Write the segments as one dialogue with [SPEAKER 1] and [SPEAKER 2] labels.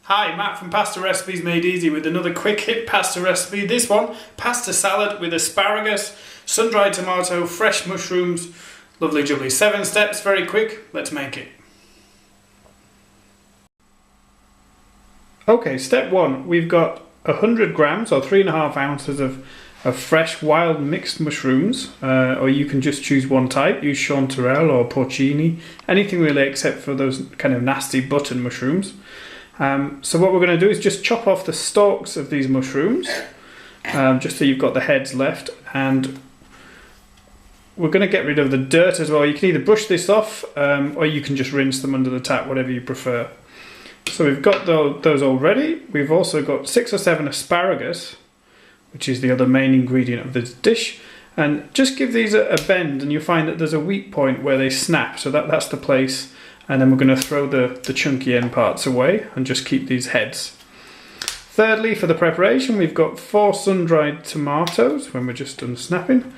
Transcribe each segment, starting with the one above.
[SPEAKER 1] Hi, Matt from Pasta Recipes Made Easy with another quick hit pasta recipe. This one, pasta salad with asparagus, sun-dried tomato, fresh mushrooms. Lovely jubbly. 7 steps, very quick. Let's make it. Okay, step 1. We've got 100 grams or 3.5 ounces of fresh wild mixed mushrooms, or you can just choose one type. Use chanterelle or porcini, anything really except for those kind of nasty button mushrooms. So what we're going to do is just chop off the stalks of these mushrooms, just so you've got the heads left, and we're going to get rid of the dirt as well. You can either brush this off, or you can just rinse them under the tap, whatever you prefer. So we've got those all ready. We've also got 6 or 7 asparagus, which is the other main ingredient of this dish, and just give these a bend and you'll find that there's a weak point where they snap, so that's the place. And then we're going to throw the chunky end parts away and just keep these heads. Thirdly, for the preparation, we've got 4 sun-dried tomatoes when we're just done snapping.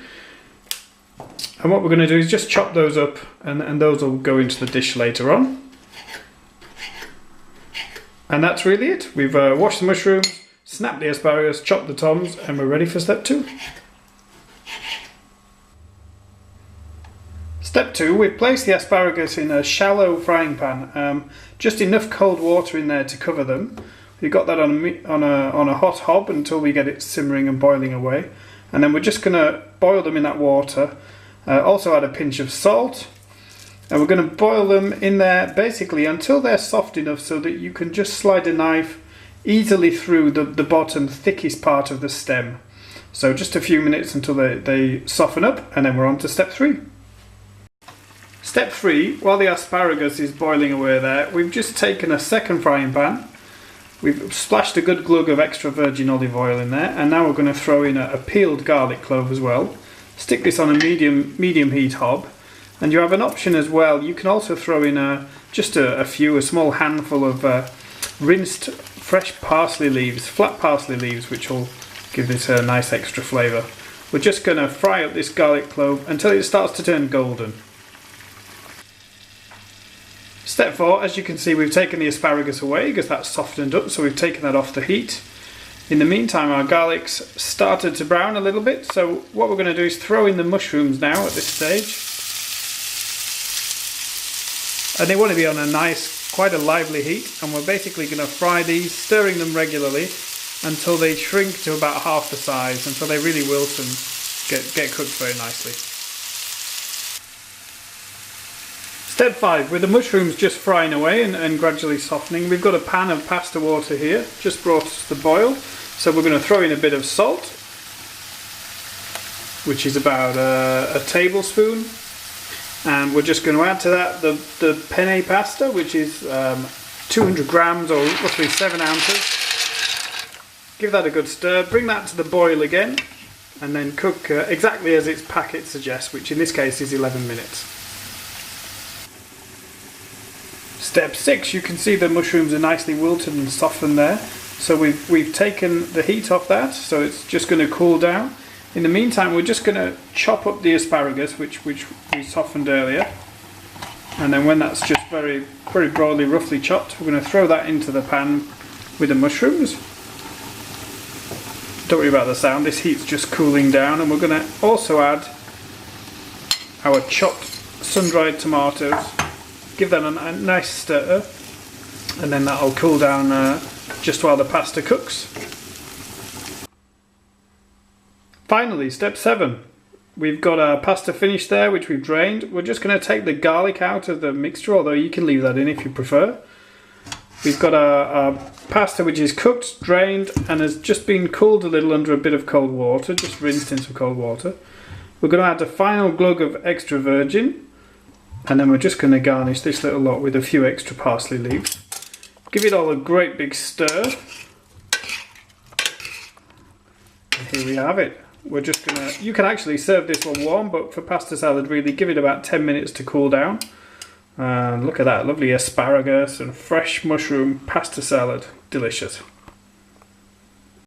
[SPEAKER 1] And what we're going to do is just chop those up, and those will go into the dish later on. And that's really it. We've washed the mushrooms, snapped the asparagus, chopped the toms, and we're ready for step 2. Step 2, we've placed the asparagus in a shallow frying pan, just enough cold water in there to cover them. We've got that on a hot hob until we get it simmering and boiling away, and then we're just going to boil them in that water. Also add a pinch of salt, and we're going to boil them in there basically until they're soft enough so that you can just slide a knife easily through the bottom thickest part of the stem. So just a few minutes until they soften up, and then we're on to step 3. Step 3, while the asparagus is boiling away there, we've just taken a second frying pan. We've splashed a good glug of extra virgin olive oil in there, and now we're going to throw in a peeled garlic clove as well. Stick this on a medium heat hob, and you have an option as well. You can also throw in a small handful of rinsed fresh parsley leaves, flat parsley leaves, which will give this a nice extra flavour. We're just going to fry up this garlic clove until it starts to turn golden. Step 4, as you can see, we've taken the asparagus away because that's softened up, so we've taken that off the heat. In the meantime, our garlic's started to brown a little bit, so what we're going to do is throw in the mushrooms now at this stage. And they want to be on a nice, quite a lively heat, and we're basically going to fry these, stirring them regularly until they shrink to about half the size, until they really wilt and get cooked very nicely. Step 5, with the mushrooms just frying away and gradually softening, we've got a pan of pasta water here, just brought to the boil. So we're going to throw in a bit of salt, which is about a tablespoon. And we're just going to add to that the penne pasta, which is 200 grams or roughly 7 ounces. Give that a good stir, bring that to the boil again, and then cook exactly as its packet suggests, which in this case is 11 minutes. Step 6, you can see the mushrooms are nicely wilted and softened there. So we've taken the heat off that, so it's just going to cool down. In the meantime, we're just going to chop up the asparagus, which we softened earlier. And then when that's just very broadly, roughly chopped, we're going to throw that into the pan with the mushrooms. Don't worry about the sound, this heat's just cooling down. And we're going to also add our chopped sun-dried tomatoes. Give that a nice stir, and then that'll cool down just while the pasta cooks. Finally, step 7. We've got our pasta finished there, which we've drained. We're just going to take the garlic out of the mixture, although you can leave that in if you prefer. We've got our pasta which is cooked, drained, and has just been cooled a little under a bit of cold water, just rinsed in some cold water. We're going to add a final glug of extra virgin. And then we're just going to garnish this little lot with a few extra parsley leaves. Give it all a great big stir. And here we have it. We're just going to, you can actually serve this one warm, but for pasta salad really give it about 10 minutes to cool down. And look at that, lovely asparagus and fresh mushroom pasta salad. Delicious.